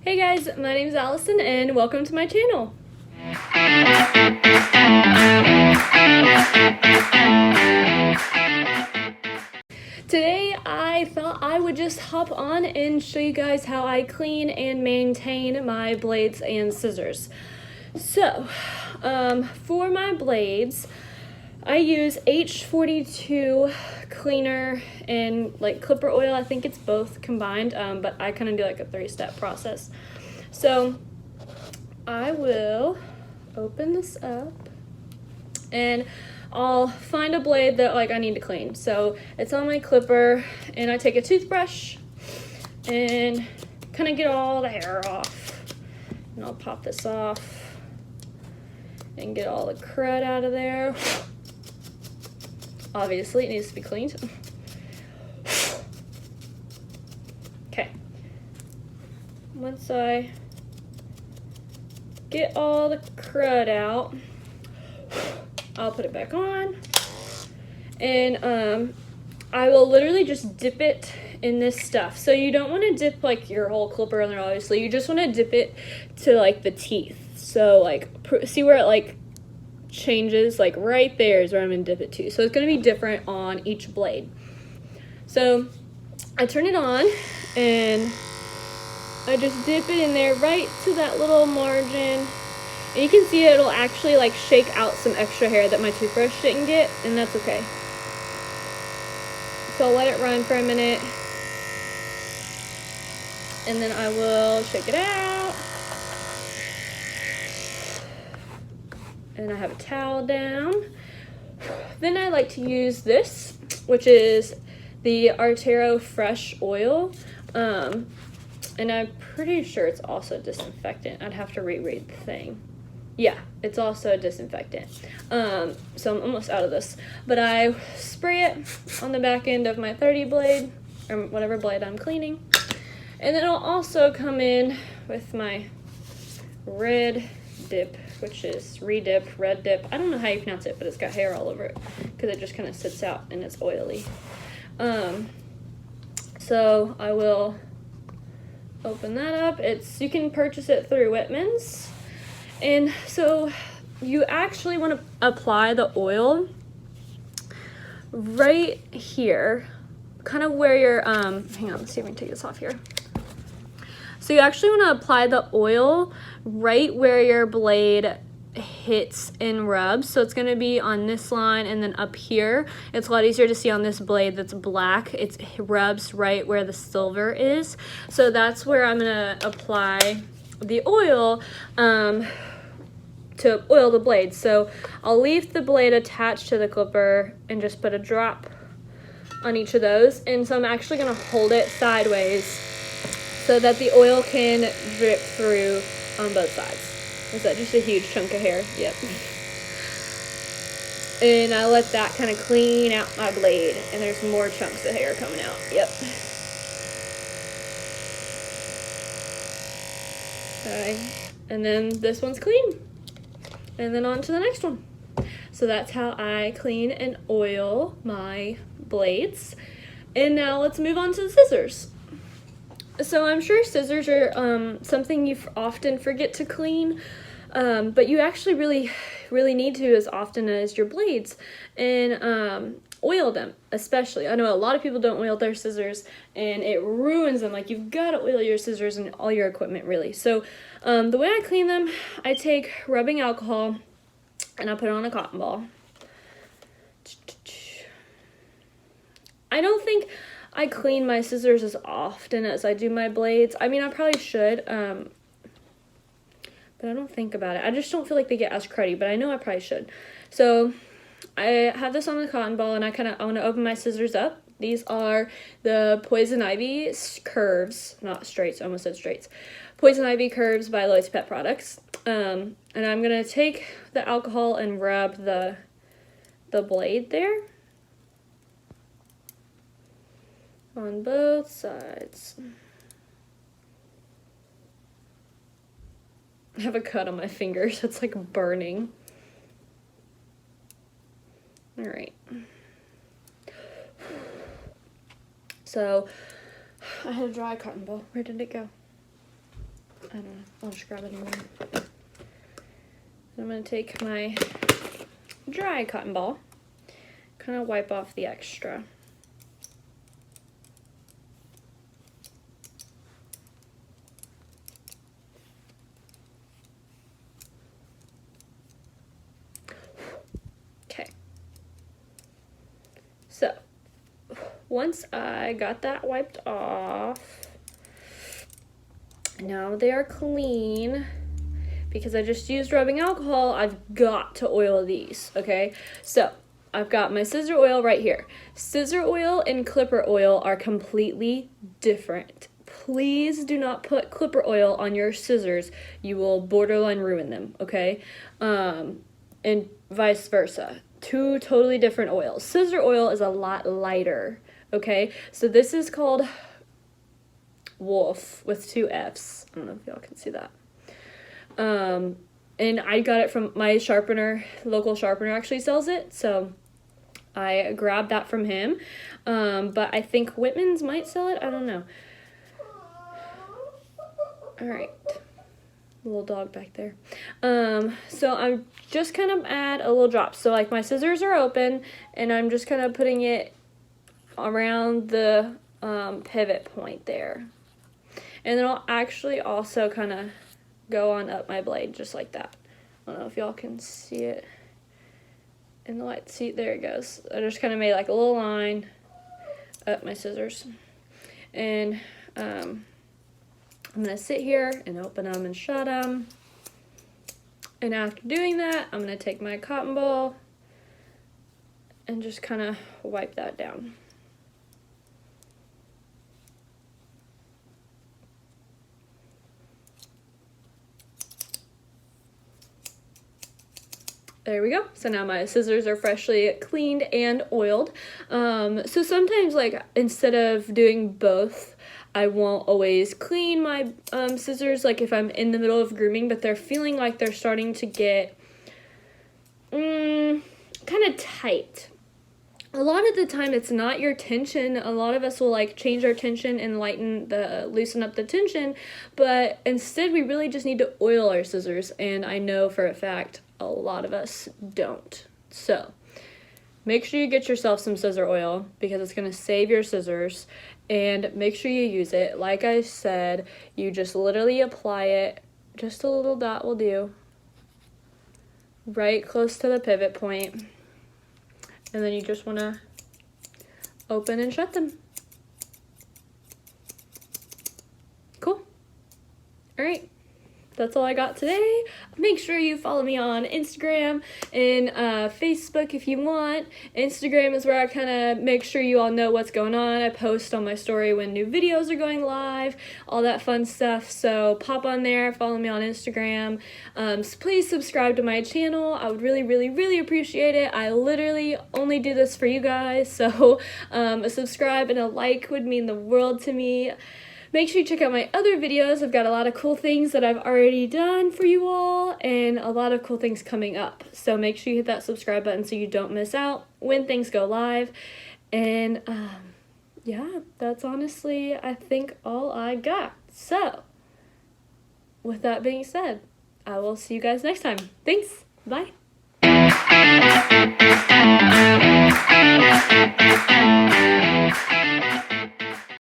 Hey guys, my name is Allison and welcome to my channel. Today I thought I would just hop on and show you guys how I clean and maintain my blades and scissors. So, for my blades, I use H42 cleaner and like clipper oil. I think it's both combined, but I kind of do like a 3-step process. So I will open this up and I'll find a blade that like I need to clean. So it's on my clipper and I take a toothbrush and kind of get all the hair off. And I'll pop this off and get all the crud out of there. Obviously, it needs to be cleaned. Okay. Once I get all the crud out, I'll put it back on. And I will literally just dip it in this stuff. So you don't want to dip like your whole clipper in there, obviously. You just want to dip it to like the teeth. So like, see where it like changes, like right there is where I'm gonna dip it to. So it's gonna be different on each blade. So I turn it on and I just dip it in there right to that little margin. And you can see it'll actually like shake out some extra hair that my toothbrush didn't get, and that's okay. So I'll let it run for a minute. And then I will shake it out. And I have a towel down. Then I like to use this, which is the Artero Fresh Oil. And I'm pretty sure it's also disinfectant. I'd have to reread the thing. Yeah, it's also a disinfectant. So I'm almost out of this. But I spray it on the back end of my 30 blade, or whatever blade I'm cleaning. And then I'll also come in with my red dip, which is redip, red dip. I don't know how you pronounce it, but it's got hair all over it because it just kind of sits out and it's oily. So I will open that up. You can purchase it through Whitman's. And so you actually want to apply the oil right here, kind of where your, hang on, let's see if I can take this off here. So you actually want to apply the oil right where your blade hits and rubs. So it's going to be on this line and then up here. It's a lot easier to see on this blade that's black. It rubs right where the silver is. So that's where I'm going to apply the oil to oil the blade. So I'll leave the blade attached to the clipper and just put a drop on each of those. And so I'm actually going to hold it sideways so that the oil can drip through on both sides. Is that just a huge chunk of hair? Yep. And I let that kind of clean out my blade, and there's more chunks of hair coming out. Yep. Okay. And then this one's clean. And then on to the next one. So that's how I clean and oil my blades. And now let's move on to the scissors. So I'm sure scissors are something you often forget to clean, but you actually really need to as often as your blades, and oil them especially. I know a lot of people don't oil their scissors and it ruins them. Like, you've got to oil your scissors and all your equipment, really. So the way I clean them, I take rubbing alcohol and I put it on a cotton ball. I don't think I clean my scissors as often as I do my blades. I mean, I probably should, but I don't think about it. I just don't feel like they get as cruddy, but I know I probably should. So I have this on the cotton ball, and I want to open my scissors up. These are the Poison Ivy curves, not straights, I almost said straights. Poison Ivy curves by Lois Pet Products. And I'm going to take the alcohol and rub the blade there. On both sides. I have a cut on my fingers. It's like burning. All right. So I had a dry cotton ball. Where did it go? don't know. I'll just grab it anyway. I'm going to take my dry cotton ball, kind of wipe off the extra. Okay. So, once I got that wiped off, now they are clean. Because I just used rubbing alcohol, I've got to oil these, okay? So, I've got my scissor oil right here. Scissor oil and clipper oil are completely different. Please do not put clipper oil on your scissors. You will borderline ruin them, okay? And vice versa. Two totally different oils. Scissor oil is a lot lighter, okay? So this is called Wolf with 2 F's. I don't know if y'all can see that. And I got it from my sharpener, local sharpener actually sells it, so I grabbed that from him, but I think Whitman's might sell it, I don't know. Alright, little dog back there. So I'm just kind of add a little drop, so like my scissors are open, and I'm just kind of putting it around the, pivot point there. And then I'll actually also kind of go on up my blade just like that. I don't know if y'all can see it in the light. See, there it goes. I just kind of made like a little line up my scissors. And I'm going to sit here and open them and shut them. And after doing that, I'm going to take my cotton ball and just kind of wipe that down. There we go. So now my scissors are freshly cleaned and oiled. So sometimes, like, instead of doing both, I won't always clean my scissors, like if I'm in the middle of grooming, but they're feeling like they're starting to get kind of tight. A lot of the time it's not your tension. A lot of us will like change our tension and loosen up the tension, but instead we really just need to oil our scissors, and I know for a fact a lot of us don't. So make sure you get yourself some scissor oil because it's going to save your scissors, and make sure you use it. Like I said, you just literally apply it, just a little dot will do, right close to the pivot point. And then you just want to open and shut them. Cool. All right. That's all I got today. Make sure you follow me on Instagram and Facebook if you want. Instagram is where I kind of make sure you all know what's going on. I post on my story when new videos are going live, all that fun stuff. So pop on there, follow me on Instagram. So please subscribe to my channel. I would really, really, really appreciate it. I literally only do this for you guys. So a subscribe and a like would mean the world to me. Make sure you check out my other videos. I've got a lot of cool things that I've already done for you all and a lot of cool things coming up. So make sure you hit that subscribe button so you don't miss out when things go live. And yeah, that's honestly, I think, all I got. So with that being said, I will see you guys next time. Thanks. Bye.